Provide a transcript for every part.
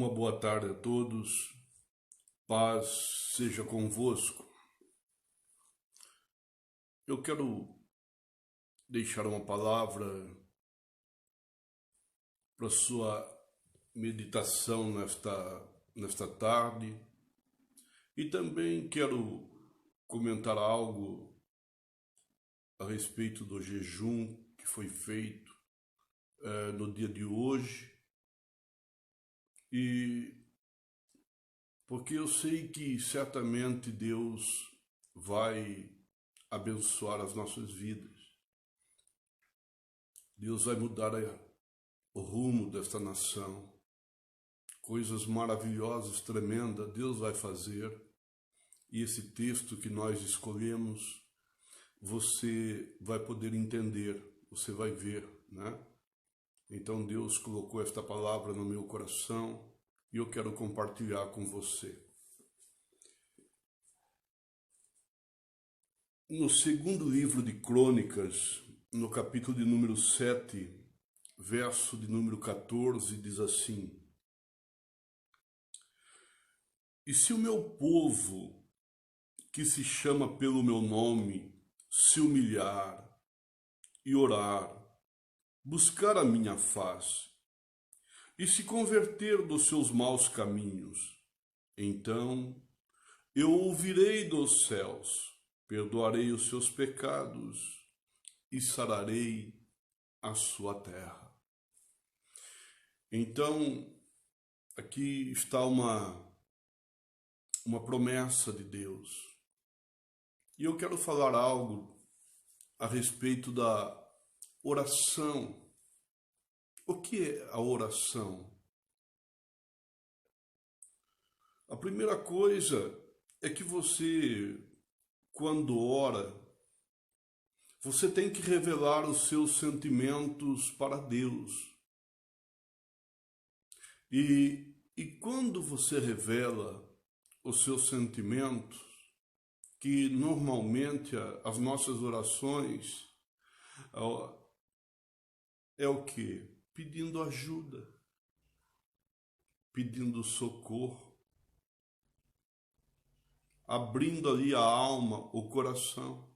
Uma boa tarde a todos, paz seja convosco. Eu quero deixar uma palavra para sua meditação nesta tarde e também quero comentar algo a respeito do jejum que foi feito no dia de hoje. E porque eu sei que certamente Deus vai abençoar as nossas vidas. Deus vai mudar o rumo desta nação. Coisas maravilhosas, tremendas, Deus vai fazer. E esse texto que nós escolhemos, você vai poder entender, você vai ver, né? Então Deus colocou esta palavra no meu coração e eu quero compartilhar com você. No segundo livro de Crônicas, no capítulo de número 7, verso de número 14, diz assim: E se o meu povo, que se chama pelo meu nome, se humilhar e orar, buscar a minha face e se converter dos seus maus caminhos, então eu ouvirei dos céus, perdoarei os seus pecados e sararei a sua terra. Então, aqui está uma promessa de Deus. E eu quero falar algo a respeito da oração. O que é a oração? A primeira coisa é que você, quando ora, você tem que revelar os seus sentimentos para Deus. E quando você revela os seus sentimentos, que normalmente as nossas orações é o quê? Pedindo ajuda, pedindo socorro, abrindo ali a alma, o coração.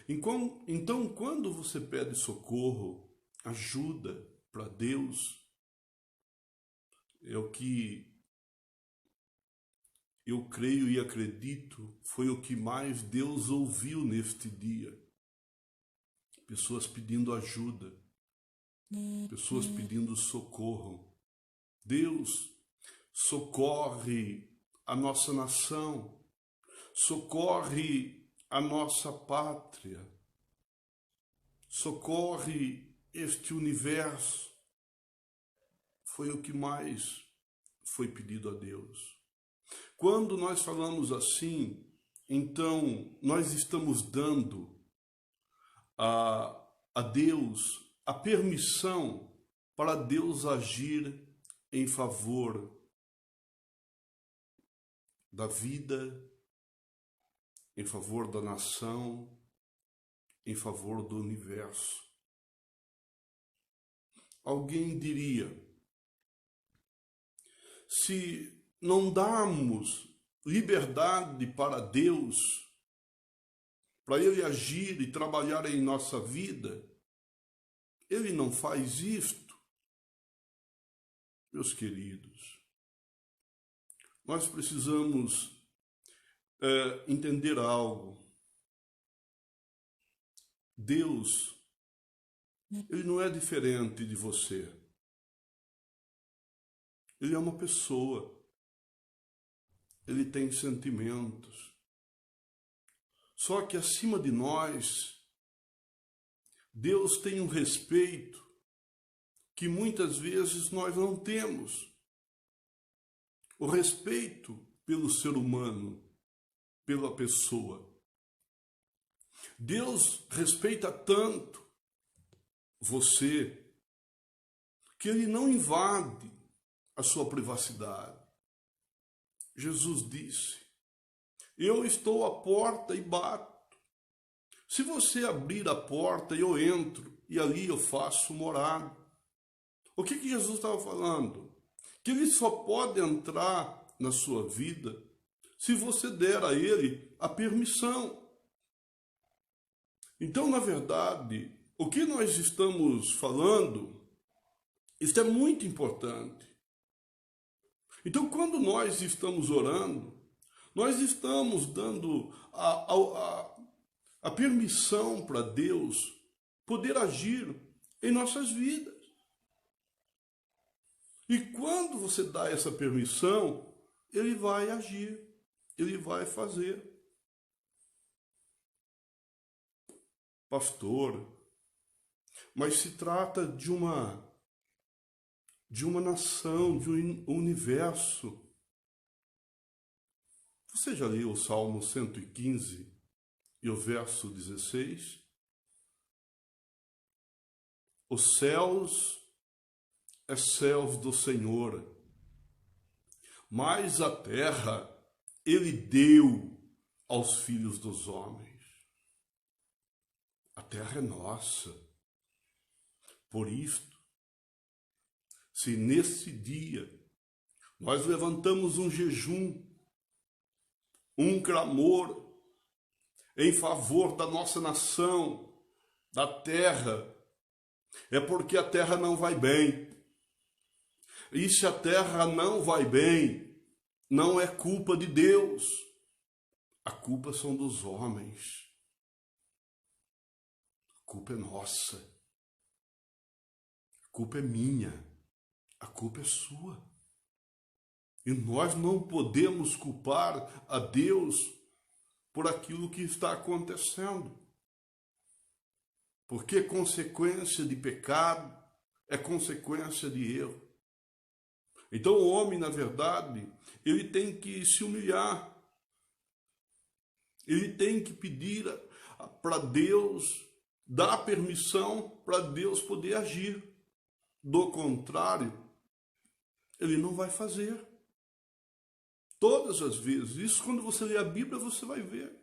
Então, quando você pede socorro, ajuda para Deus, é o que eu creio e acredito, foi o que mais Deus ouviu neste dia. Pessoas pedindo ajuda, pessoas pedindo socorro. Deus socorre a nossa nação, socorre a nossa pátria, socorre este universo. Foi o que mais foi pedido a Deus. Quando nós falamos assim, então nós estamos dando a Deus a permissão para Deus agir em favor da vida, em favor da nação, em favor do universo. Alguém diria: se não darmos liberdade para Deus, para Ele agir e trabalhar em nossa vida, Ele não faz isto. Meus queridos, nós precisamos entender algo. Deus, Ele não é diferente de você. Ele é uma pessoa. Ele tem sentimentos. Só que acima de nós, Deus tem um respeito que muitas vezes nós não temos. O respeito pelo ser humano, pela pessoa. Deus respeita tanto você que Ele não invade a sua privacidade. Jesus disse: eu estou à porta e bato. Se você abrir a porta, eu entro e ali eu faço morada. O que Jesus estava falando? que ele só pode entrar na sua vida se você der a ele a permissão. Então, na verdade, o que nós estamos falando, isso é muito importante. Então, quando nós estamos orando, nós estamos dando a permissão para Deus poder agir em nossas vidas. E quando você dá essa permissão, ele vai agir, ele vai fazer. Pastor, mas se trata de uma nação, de um universo. Você já leu o Salmo 115 e o verso 16? Os céus é céus do Senhor, mas a terra ele deu aos filhos dos homens. A terra é nossa. Por isto, se nesse dia nós levantamos um jejum, um clamor em favor da nossa nação, da terra, é porque a terra não vai bem. E se a terra não vai bem, não é culpa de Deus. A culpa são dos homens. A culpa é nossa. A culpa é minha. A culpa é sua. E nós não podemos culpar a Deus por aquilo que está acontecendo. Porque consequência de pecado é consequência de erro. Então o homem, na verdade, ele tem que se humilhar. Ele tem que pedir para Deus, dar permissão para Deus poder agir. Do contrário, ele não vai fazer. Todas as vezes. Isso quando você lê a Bíblia, você vai ver.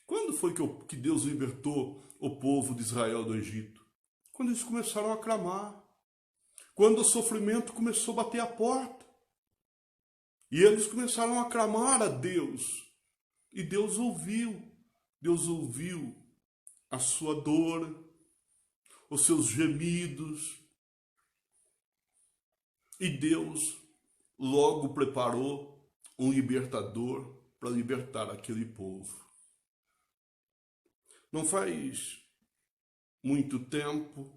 Quando foi que Deus libertou o povo de Israel do Egito? Quando eles começaram a clamar. Quando o sofrimento começou a bater a porta. E eles começaram a clamar a Deus. E Deus ouviu. Deus ouviu a sua dor, os seus gemidos. E Deus logo preparou um libertador para libertar aquele povo. Não faz muito tempo,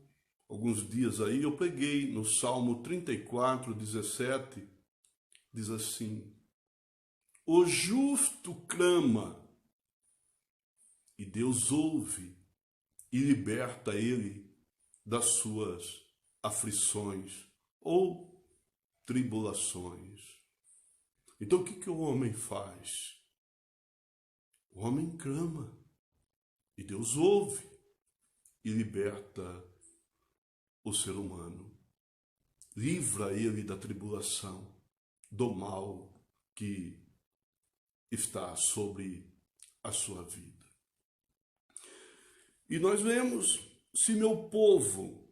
alguns dias aí, eu preguei no Salmo 34, 17, diz assim: o justo clama, e Deus ouve e liberta ele das suas aflições ou tribulações. Então o que o homem faz? O homem clama, e Deus ouve e liberta o ser humano. Livra ele da tribulação, do mal que está sobre a sua vida. E nós vemos: se meu povo,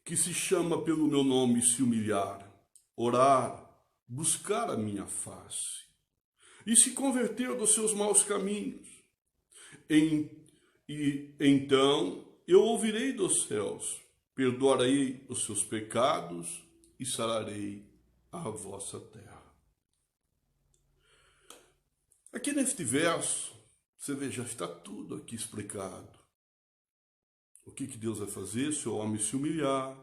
que se chama pelo meu nome, se humilhar, orar, buscar a minha face, e se converter dos seus maus caminhos, então eu ouvirei dos céus, perdoarei os seus pecados e sararei a vossa terra. Aqui neste verso, você vê, já está tudo aqui explicado. O que Deus vai fazer se o homem se humilhar,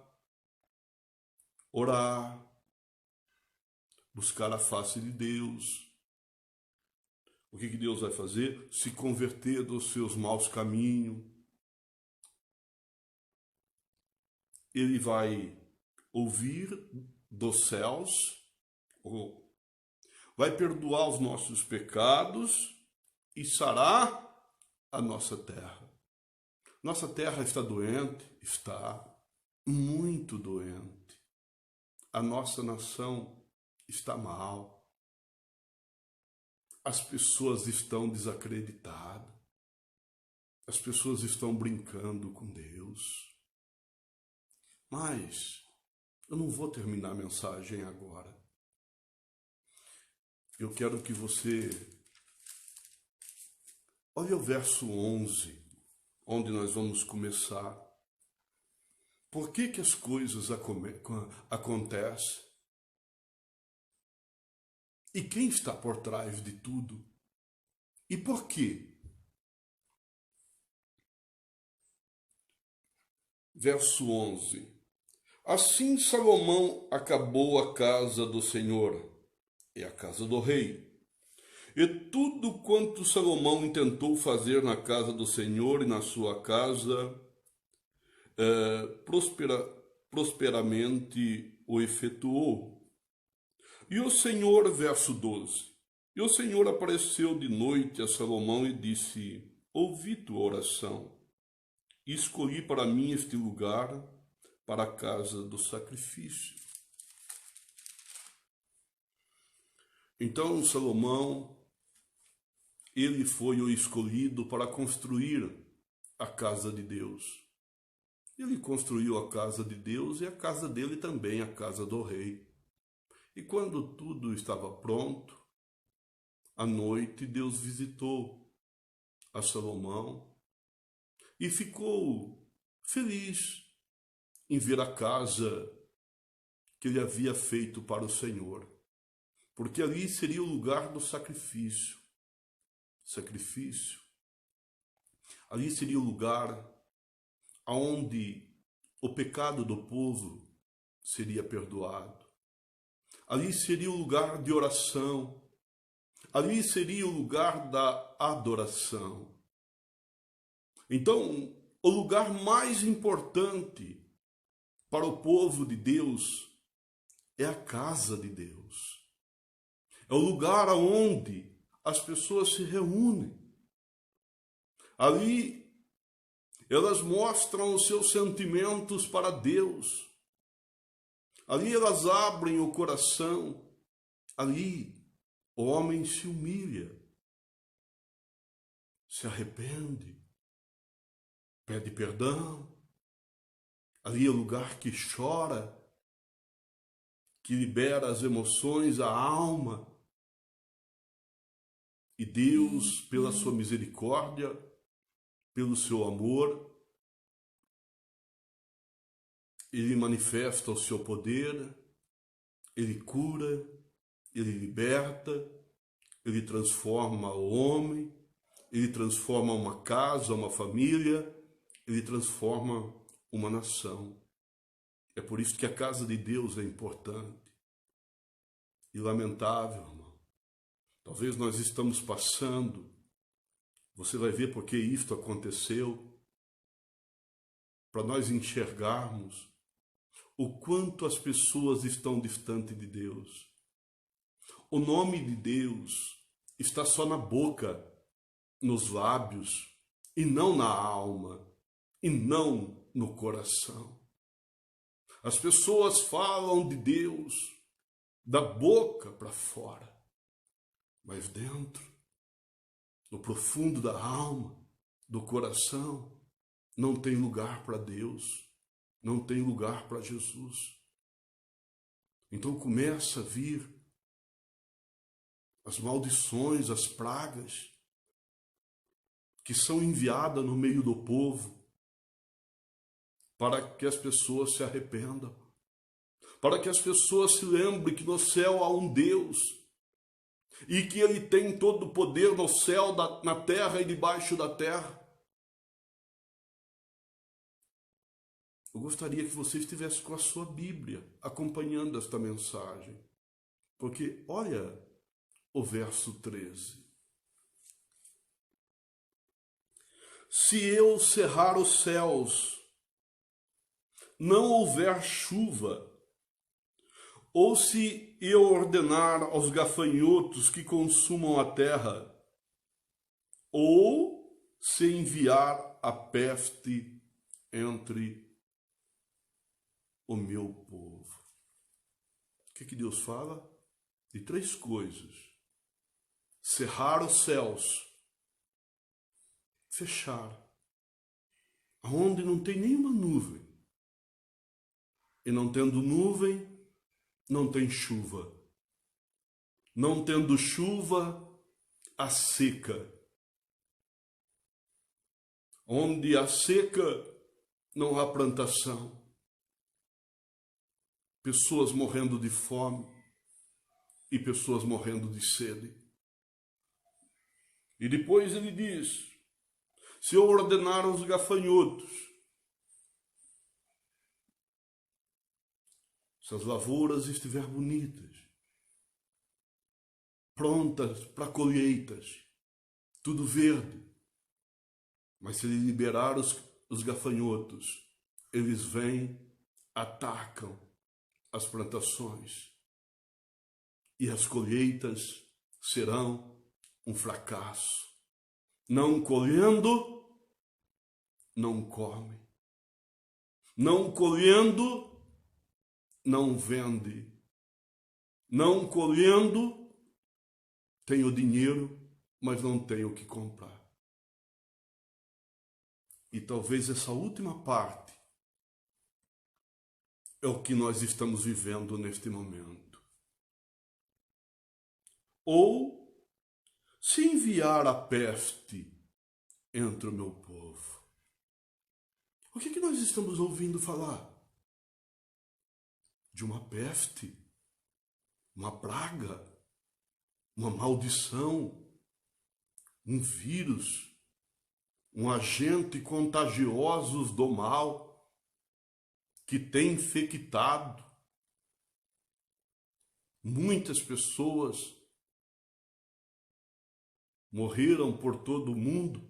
orar, buscar a face de Deus. O que Deus vai fazer? Se converter dos seus maus caminhos. Ele vai ouvir dos céus, vai perdoar os nossos pecados e sarar a nossa terra. Nossa terra está doente? Está muito doente. A nossa nação está mal. As pessoas estão desacreditadas. As pessoas estão brincando com Deus. Mas Eu não vou terminar a mensagem agora. Eu quero que você olhe o verso 11, onde nós vamos começar. Por que as coisas acontecem? E quem está por trás de tudo? E por quê? Verso 11. Assim Salomão acabou a casa do Senhor e a casa do rei. E tudo quanto Salomão intentou fazer na casa do Senhor e na sua casa, prosperamente o efetuou. E o Senhor, verso 12, e o Senhor apareceu de noite a Salomão e disse: ouvi tua oração, e escolhi para mim este lugar para a casa do sacrifício. Então Salomão, ele foi o escolhido para construir a casa de Deus. Ele construiu a casa de Deus e a casa dele também, a casa do rei. E quando tudo estava pronto, à noite Deus visitou a Salomão e ficou feliz em ver a casa que ele havia feito para o Senhor, porque ali seria o lugar do sacrifício. Ali seria o lugar onde o pecado do povo seria perdoado. Ali seria o lugar de oração. Ali seria o lugar da adoração. Então, o lugar mais importante para o povo de Deus é a casa de Deus. É o lugar onde as pessoas se reúnem. Ali elas mostram os seus sentimentos para Deus. Ali elas abrem o coração. Ali o homem se humilha, se arrepende, pede perdão. Ali é o lugar que chora, que libera as emoções, a alma. E Deus, pela sua misericórdia, pelo seu amor, Ele manifesta o seu poder, Ele cura, Ele liberta, Ele transforma o homem, Ele transforma uma casa, uma família, Ele transforma uma nação. É por isso que a casa de Deus é importante. E lamentável, irmão. Talvez nós estamos passando, você vai ver porque isto aconteceu, para nós enxergarmos o quanto as pessoas estão distantes de Deus. O nome de Deus está só na boca, nos lábios, e não na alma, e não no coração. As pessoas falam de Deus da boca para fora, mas dentro, no profundo da alma, do coração, não tem lugar para Deus, não tem lugar para Jesus. Então começa a vir as maldições, as pragas que são enviadas no meio do povo para que as pessoas se arrependam, para que as pessoas se lembrem que no céu há um Deus e que Ele tem todo o poder no céu, na terra e debaixo da terra. Eu gostaria que você estivesse com a sua Bíblia acompanhando esta mensagem, porque olha o verso 13. Se eu cerrar os céus, não houver chuva, ou se eu ordenar aos gafanhotos que consumam a terra, ou se enviar a peste entre o meu povo. O que Deus fala? De três coisas: cerrar os céus, fechar, aonde não tem nenhuma nuvem, E não tendo nuvem, não tem chuva. Não tendo chuva, há seca. Onde há seca, não há plantação. Pessoas morrendo de fome e pessoas morrendo de sede. E depois ele diz: se eu ordenar aos gafanhotos, se as lavouras estiverem bonitas, prontas para colheitas, tudo verde, mas se ele liberar os gafanhotos, eles vêm, atacam as plantações e as colheitas serão um fracasso. Não colhendo, não come. Não colhendo, não vende. Não colhendo, tem o dinheiro, mas não tem o que comprar. E talvez essa última parte é o que nós estamos vivendo neste momento. Ou se enviar a peste entre o meu povo. O que nós estamos ouvindo falar? De uma peste, uma praga, uma maldição, um vírus, um agente contagioso do mal que tem infectado muitas pessoas, morreram por todo o mundo,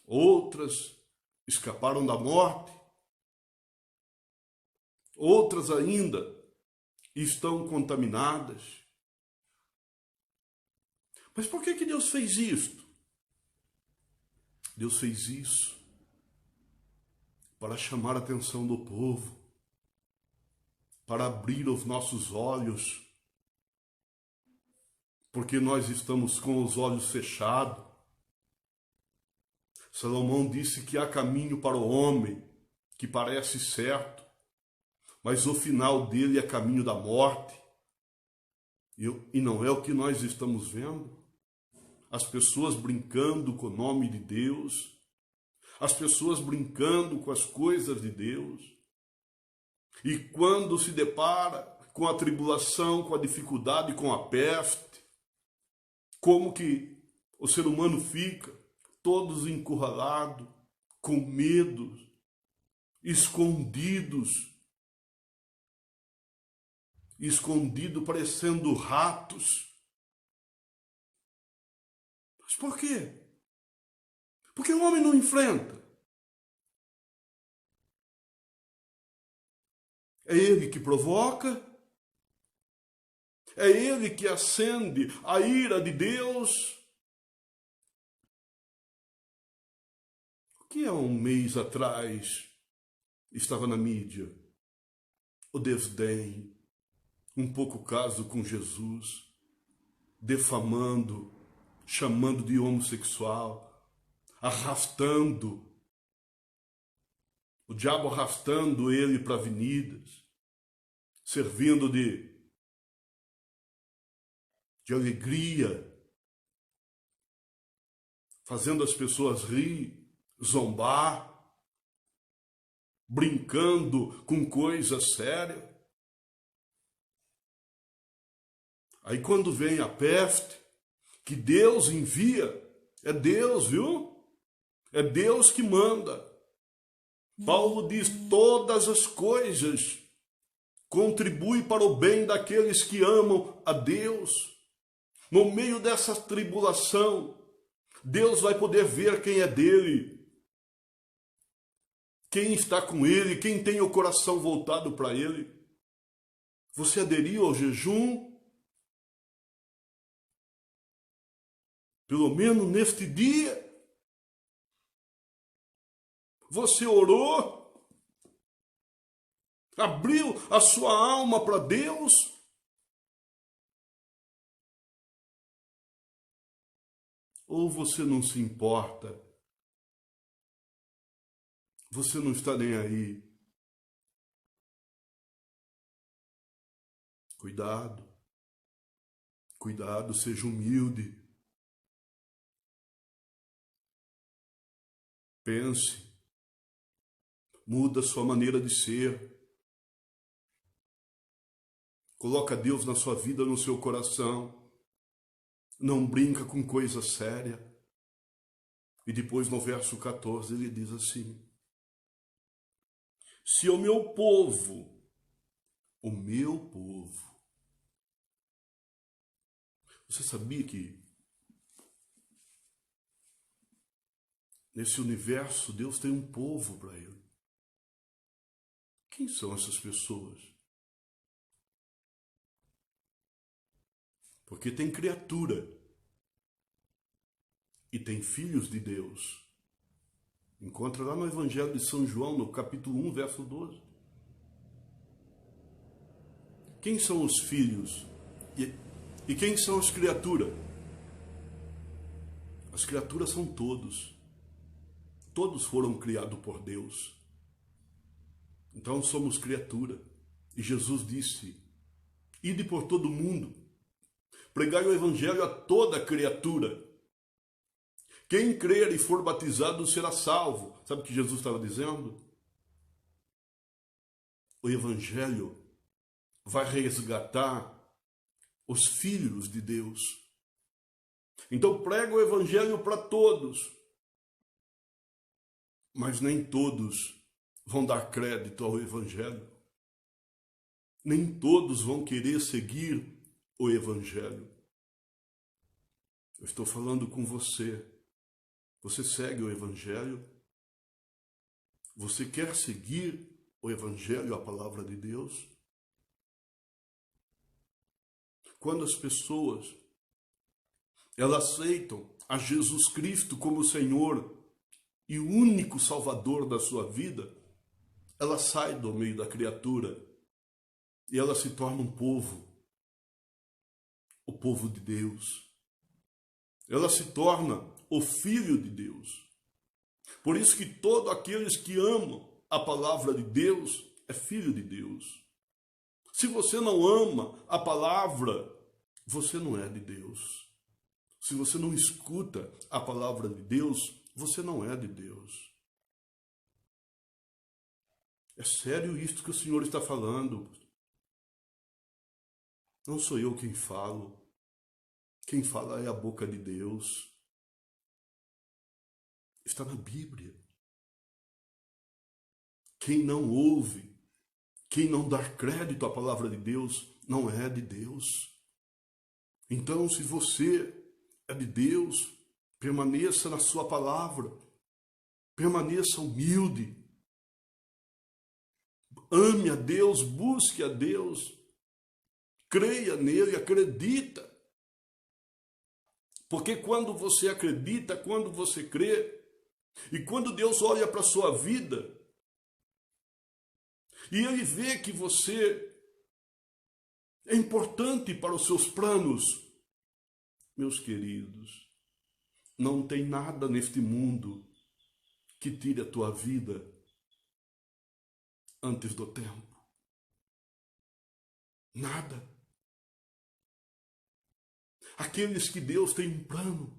outras escaparam da morte, outras ainda estão contaminadas. Mas por que Deus fez isto? Deus fez isso para chamar a atenção do povo, para abrir os nossos olhos, porque nós estamos com os olhos fechados. Salomão disse que há caminho para o homem que parece certo, mas o final dele é caminho da morte. E não é o que nós estamos vendo. As pessoas brincando com o nome de Deus, as pessoas brincando com as coisas de Deus. E quando se depara com a tribulação, com a dificuldade, com a peste, como que o ser humano fica? Todos encurralados, com medo, escondidos, parecendo ratos. Mas por quê? Porque o homem não enfrenta. É ele que provoca, é ele que acende a ira de Deus. O que há um mês atrás estava na mídia? O desdém, um pouco caso com Jesus, defamando, chamando de homossexual, arrastando, o diabo arrastando ele para avenidas, servindo de alegria, fazendo as pessoas rir, zombar, brincando com coisa séria. Aí quando vem a peste, que Deus envia, é Deus, viu? É Deus que manda. Paulo diz: todas as coisas contribuem para o bem daqueles que amam a Deus. No meio dessa tribulação, Deus vai poder ver quem é dele, quem está com ele, quem tem o coração voltado para ele. Você aderiu ao jejum? Pelo menos neste dia? Você orou? Abriu a sua alma para Deus? Ou você não se importa? Você não está nem aí? Cuidado, cuidado, seja humilde. Pense, muda a sua maneira de ser. Coloca Deus na sua vida, no seu coração. Não brinca com coisa séria. E depois no verso 14 ele diz assim: se o meu povo, você sabia que nesse universo Deus tem um povo para ele? Quem são essas pessoas? Porque tem criatura e tem filhos de Deus. Encontra lá no Evangelho de São João, no capítulo 1, verso 12. Quem são os filhos? E quem são as criaturas? As criaturas são todos. Todos foram criados por Deus. Então somos criatura. E Jesus disse: ide por todo mundo, pregai o Evangelho a toda criatura. Quem crer e for batizado será salvo. Sabe o que Jesus estava dizendo? O Evangelho vai resgatar os filhos de Deus. Então prega o Evangelho para todos. Mas nem todos vão dar crédito ao Evangelho. Nem todos vão querer seguir o Evangelho. Eu estou falando com você. Você segue o Evangelho? Você quer seguir o Evangelho, a palavra de Deus? Quando as pessoas elas aceitam a Jesus Cristo como Senhor e o único Salvador da sua vida, ela sai do meio da criatura e ela se torna um povo, o povo de Deus. Ela se torna o Filho de Deus. Por isso que todos aqueles que amam a palavra de Deus é filho de Deus. Se você não ama a palavra, você não é de Deus. Se você não escuta a palavra de Deus, você não é de Deus. É sério isso que o Senhor está falando. Não sou eu quem falo. Quem fala é a boca de Deus. Está na Bíblia. Quem não ouve, quem não dá crédito à palavra de Deus, não é de Deus. Então, se você é de Deus, permaneça na sua palavra. Permaneça humilde. Ame a Deus, busque a Deus. Creia nele, acredita. Porque quando você acredita, quando você crê, e quando Deus olha para a sua vida, e Ele vê que você é importante para os seus planos, meus queridos, não tem nada neste mundo que tire a tua vida antes do tempo. Nada. Aqueles que Deus tem um plano,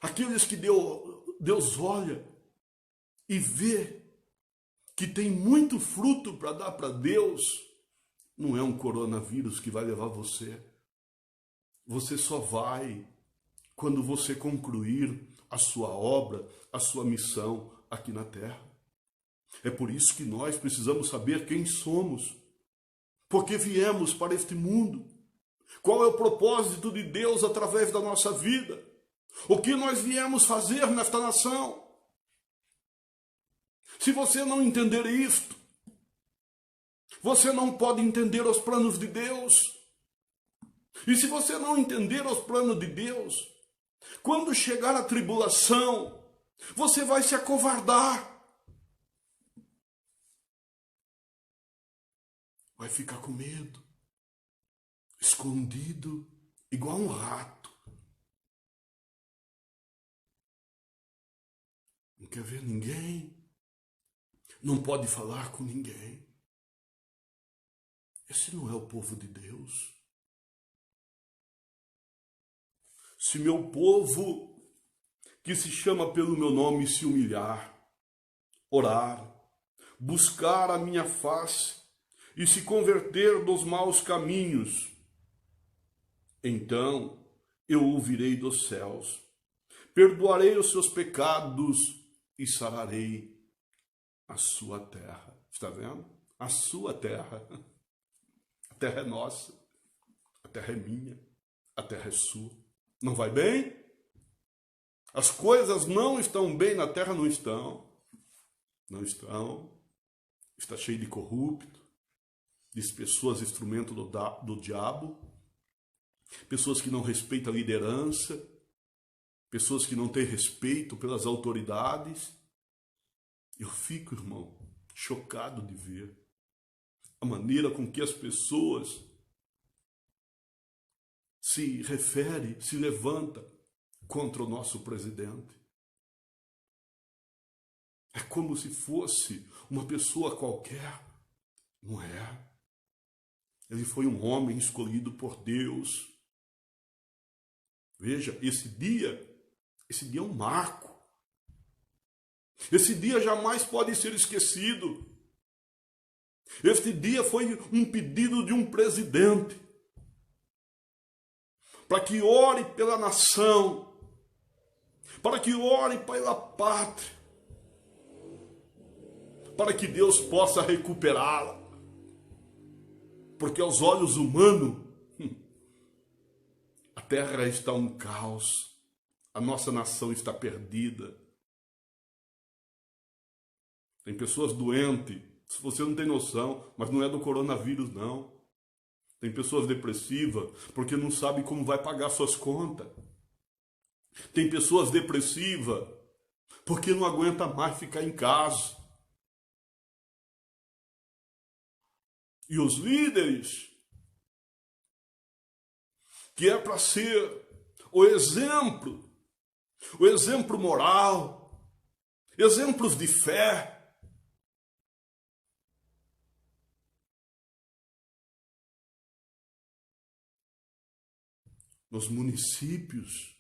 aqueles que Deus olha e vê que tem muito fruto para dar para Deus, não é um coronavírus que vai levar você. Você só vai quando você concluir a sua obra, a sua missão aqui na terra. É por isso que nós precisamos saber quem somos, porque viemos para este mundo. Qual é o propósito de Deus através da nossa vida? O que nós viemos fazer nesta nação? Se você não entender isto, você não pode entender os planos de Deus. E se você não entender os planos de Deus, quando chegar a tribulação, você vai se acovardar. Vai ficar com medo, escondido, igual um rato. Não quer ver ninguém, não pode falar com ninguém. Esse não é o povo de Deus. Se meu povo, que se chama pelo meu nome, se humilhar, orar, buscar a minha face e se converter dos maus caminhos, então eu ouvirei dos céus, perdoarei os seus pecados e sararei a sua terra. Está vendo? A sua terra. A terra é nossa, a terra é minha, a terra é sua. Não vai bem? As coisas não estão bem na terra, não estão. Não estão. Está cheio de corrupto, de pessoas instrumento do diabo, pessoas que não respeitam a liderança, pessoas que não têm respeito pelas autoridades. Eu fico, irmão, chocado de ver a maneira com que as pessoas se referem, se levantam contra o nosso presidente. É como se fosse uma pessoa qualquer. Não é. Ele foi um homem escolhido por Deus. Veja, esse dia é um marco. Esse dia jamais pode ser esquecido. Este dia foi um pedido de um presidente para que ore pela nação, para que ore pela pátria, para que Deus possa recuperá-la. Porque aos olhos humanos, a terra está um caos, a nossa nação está perdida. Tem pessoas doentes, se você não tem noção, mas não é do coronavírus, não. Tem pessoas depressivas porque não sabem como vai pagar suas contas. Tem pessoas depressivas porque não aguenta mais ficar em casa. E os líderes, que é para ser o exemplo moral, exemplos de fé, nos municípios,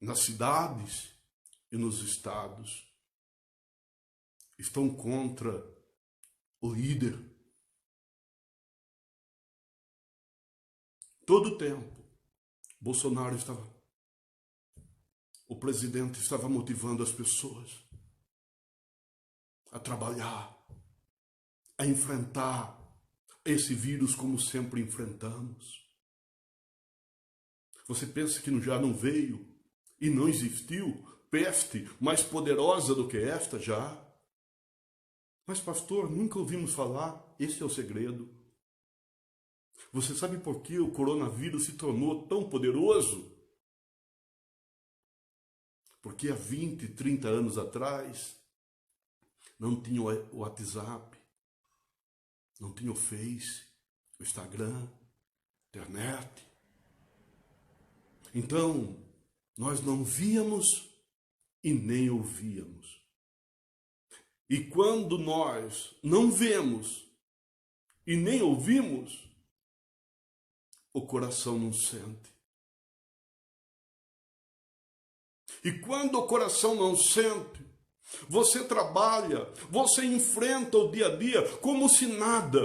nas cidades e nos estados, estão contra o líder. Todo o tempo, o presidente estava motivando as pessoas a trabalhar, a enfrentar esse vírus como sempre enfrentamos. Você pensa que já não veio e não existiu peste mais poderosa do que esta já? Mas, pastor, nunca ouvimos falar. Esse é o segredo. Você sabe por que o coronavírus se tornou tão poderoso? Porque há 20, 30 anos atrás não tinha o WhatsApp, não tinha o Face, o Instagram, internet. Então, nós não víamos e nem ouvíamos. E quando nós não vemos e nem ouvimos, o coração não sente. E quando o coração não sente, você trabalha, você enfrenta o dia a dia como se nada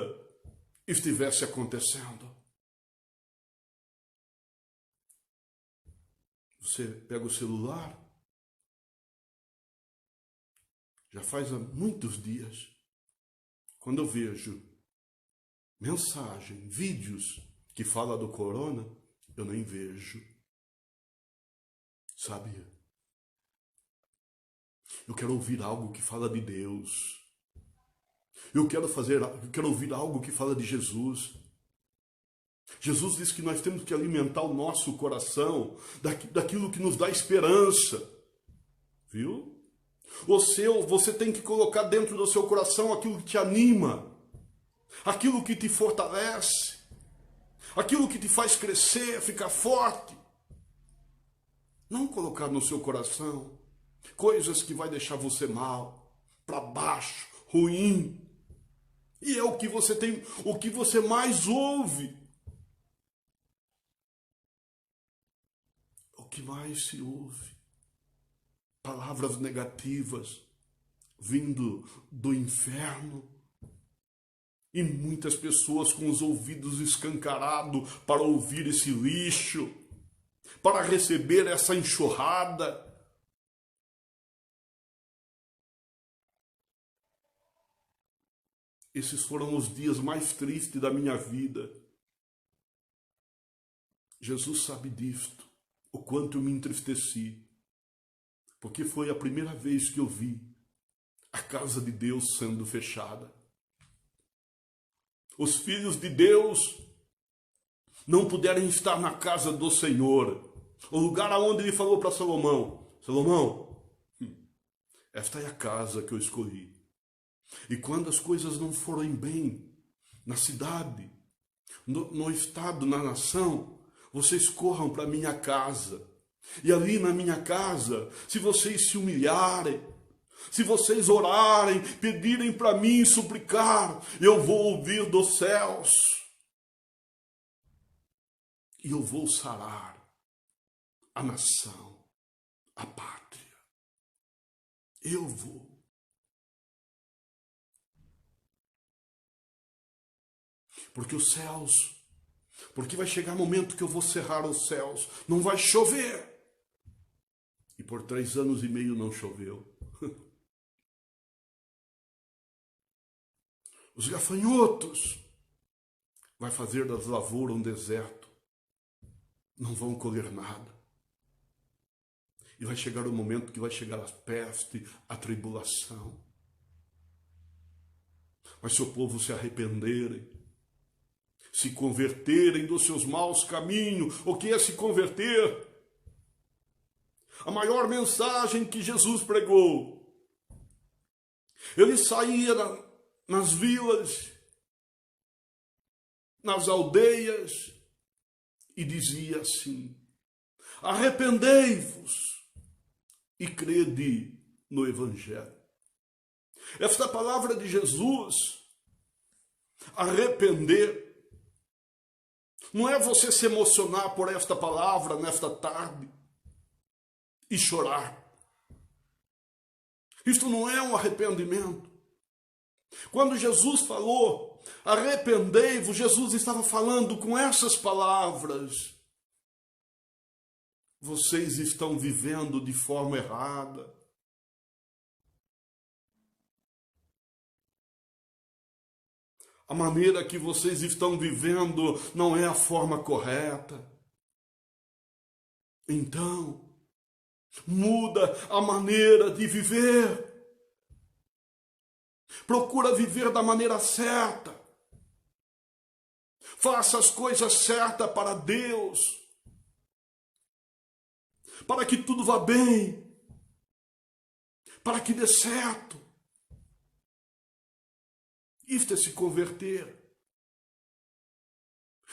estivesse acontecendo. Você pega o celular, já faz há muitos dias, quando eu vejo mensagem, vídeos que falam do corona, eu nem vejo. Sabe? Eu quero ouvir algo que fala de Deus. Eu quero ouvir algo que fala de Jesus. Jesus disse que nós temos que alimentar o nosso coração daquilo que nos dá esperança. Viu? Você tem que colocar dentro do seu coração aquilo que te anima, aquilo que te fortalece, aquilo que te faz crescer, ficar forte. Não colocar no seu coração coisas que vai deixar você mal, para baixo, ruim. E é o que você tem, o que você mais ouve. O que mais se ouve. Palavras negativas vindo do inferno. E muitas pessoas com os ouvidos escancarados para ouvir esse lixo, para receber essa enxurrada. Esses foram os dias mais tristes da minha vida. Jesus sabe disto, o quanto eu me entristeci, porque foi a primeira vez que eu vi a casa de Deus sendo fechada. Os filhos de Deus não puderam estar na casa do Senhor, o lugar aonde ele falou para Salomão: Salomão, esta é a casa que eu escolhi. E quando as coisas não forem bem na cidade, no estado, na nação, vocês corram para minha casa. E ali na minha casa, se vocês se humilharem, se vocês orarem, pedirem para mim, suplicar, eu vou ouvir dos céus. E eu vou sarar a nação, a pátria. Eu vou. Porque os céus, porque vai chegar momento que eu vou cerrar os céus, não vai chover. E por 3 anos e meio não choveu. Os gafanhotos vai fazer das lavouras um deserto. Não vão colher nada. E vai chegar o momento que vai chegar a peste, a tribulação. Mas se o povo se arrependerem, se converterem dos seus maus caminhos, o que é se converter? A maior mensagem que Jesus pregou. Ele saía nas vilas, nas aldeias, e dizia assim: arrependei-vos e crede no Evangelho. Esta palavra de Jesus, arrepender, não é você se emocionar por esta palavra nesta tarde e chorar. Isto não é um arrependimento. Quando Jesus falou, arrependei-vos, Jesus estava falando com essas palavras. Vocês estão vivendo de forma errada. A maneira que vocês estão vivendo não é a forma correta. Então, muda a maneira de viver. Procura viver da maneira certa. Faça as coisas certas para Deus. Para que tudo vá bem. Para que dê certo. Isto é se converter.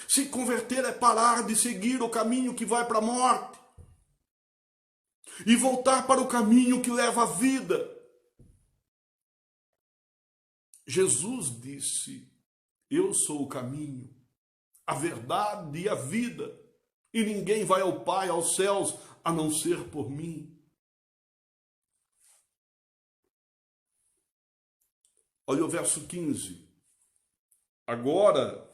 Se converter é parar de seguir o caminho que vai para a morte e voltar para o caminho que leva à vida. Jesus disse: eu sou o caminho, a verdade e a vida, e ninguém vai ao Pai, aos céus, a não ser por mim. Olha o verso 15. Agora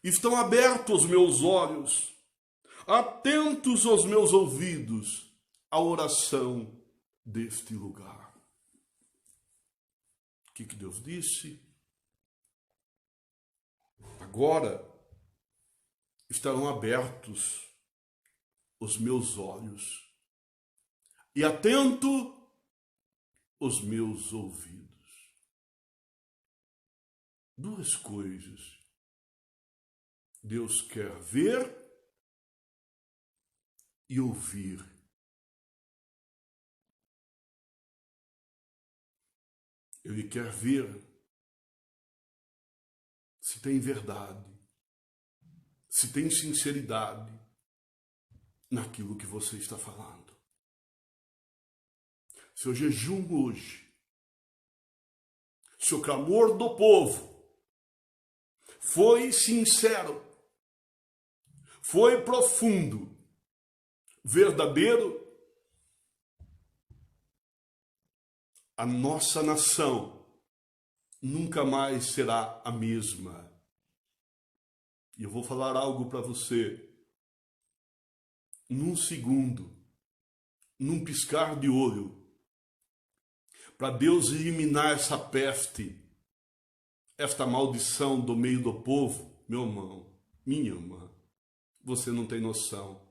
estão abertos os meus olhos, atentos os meus ouvidos à oração deste lugar. O que Deus disse? Agora estarão abertos os meus olhos e atento os meus ouvidos. Duas coisas. Deus quer ver e ouvir. Ele quer ver se tem verdade, se tem sinceridade naquilo que você está falando. Seu jejum hoje, seu clamor do povo, foi sincero, foi profundo, verdadeiro, a nossa nação nunca mais será a mesma. E eu vou falar algo para você. Num segundo, num piscar de olho, para Deus eliminar essa peste, esta maldição do meio do povo, meu irmão, minha irmã, você não tem noção.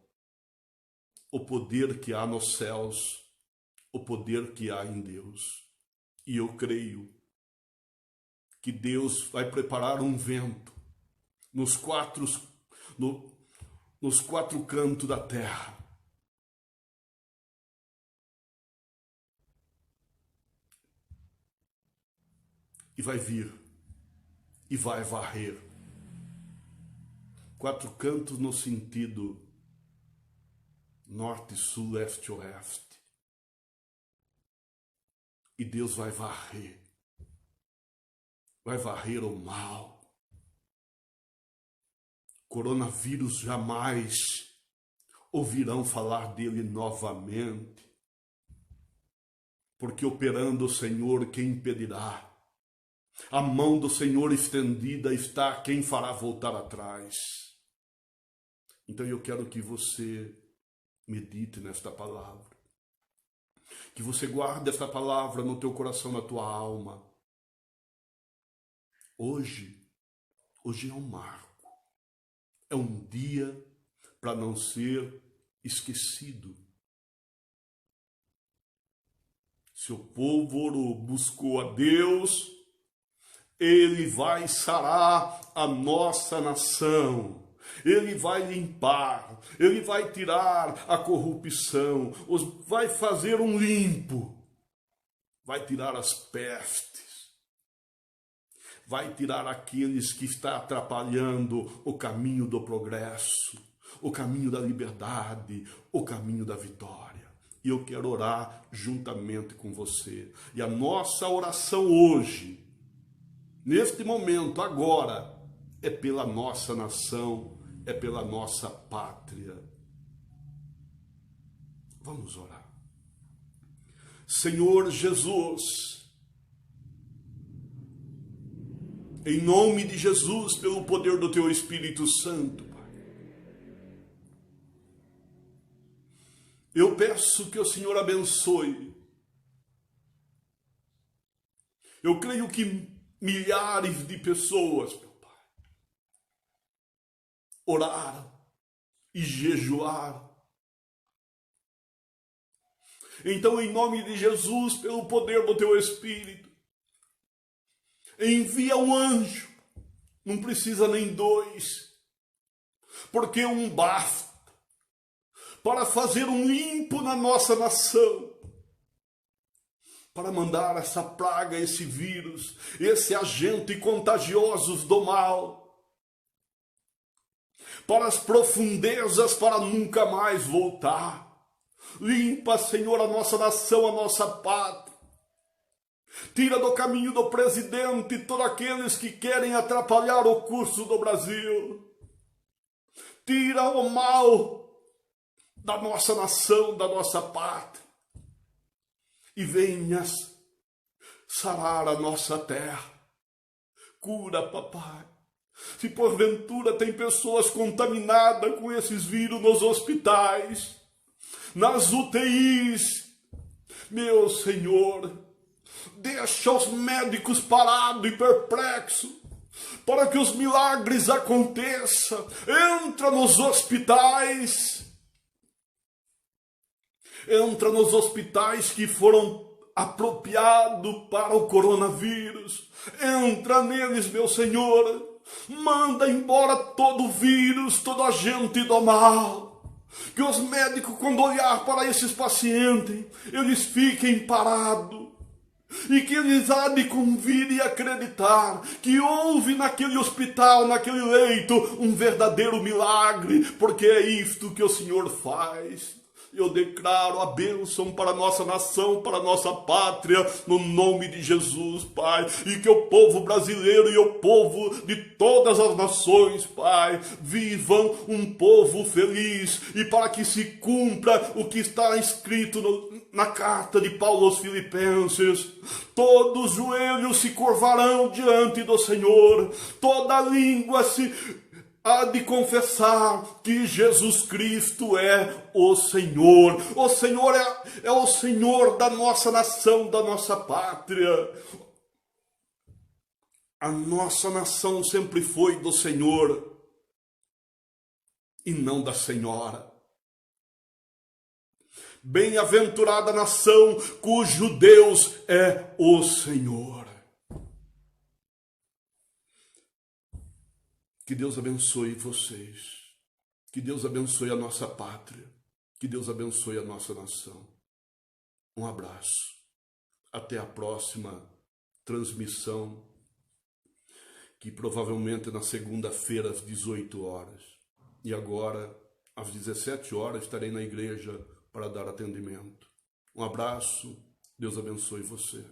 O poder que há nos céus, o poder que há em Deus. E eu creio que Deus vai preparar um vento nos quatro cantos da terra. E vai vir, e vai varrer. Quatro cantos no sentido norte, sul, leste, oeste. E Deus vai varrer o mal. Coronavírus jamais ouvirão falar dele novamente, porque operando o Senhor, quem impedirá? A mão do Senhor estendida está, quem fará voltar atrás? Então eu quero que você medite nesta palavra, que você guarde esta palavra no teu coração, na tua alma. Hoje é um marco, é um dia para não ser esquecido. Se o povo buscou a Deus, Ele vai sarar a nossa nação. Ele vai limpar, Ele vai tirar a corrupção, vai fazer um limpo, vai tirar as pestes, vai tirar aqueles que estão atrapalhando o caminho do progresso, o caminho da liberdade, o caminho da vitória. E eu quero orar juntamente com você. E a nossa oração hoje, neste momento, agora, é pela nossa nação, é pela nossa pátria. Vamos orar. Senhor Jesus, em nome de Jesus, pelo poder do Teu Espírito Santo, Pai, eu peço que o Senhor abençoe. Eu creio que milhares de pessoas, meu Pai, oraram e jejuaram. Então, em nome de Jesus, pelo poder do Teu Espírito, envia um anjo, não precisa nem dois, porque um basta para fazer um limpo na nossa nação, para mandar essa praga, esse vírus, esse agente contagioso do mal, para as profundezas, para nunca mais voltar. Limpa, Senhor, a nossa nação, a nossa pátria. Tira do caminho do presidente todos aqueles que querem atrapalhar o curso do Brasil. Tira o mal da nossa nação, da nossa pátria. E venhas sarar a nossa terra. Cura, papai. Se porventura tem pessoas contaminadas com esses vírus nos hospitais, nas UTIs, meu Senhor, deixa os médicos parados e perplexos, para que os milagres aconteçam. Entra nos hospitais. Entra nos hospitais que foram apropriados para o coronavírus. Entra neles, meu Senhor. Manda embora todo o vírus, toda a gente do mal. Que os médicos, quando olhar para esses pacientes, eles fiquem parados. E que eles há de convir e acreditar que houve naquele hospital, naquele leito, um verdadeiro milagre, porque é isto que o Senhor faz. Eu declaro a bênção para a nossa nação, para a nossa pátria, no nome de Jesus, Pai. E que o povo brasileiro e o povo de todas as nações, Pai, vivam um povo feliz. E para que se cumpra o que está escrito na carta de Paulo aos Filipenses, todos os joelhos se curvarão diante do Senhor, toda língua há de confessar que Jesus Cristo é o Senhor. O Senhor é o Senhor da nossa nação, da nossa pátria. A nossa nação sempre foi do Senhor e não da senhora. Bem-aventurada nação cujo Deus é o Senhor. Que Deus abençoe vocês. Que Deus abençoe a nossa pátria. Que Deus abençoe a nossa nação. Um abraço. Até a próxima transmissão, que provavelmente é na segunda-feira às 18 horas. E agora, às 17 horas, estarei na igreja para dar atendimento. Um abraço. Deus abençoe você.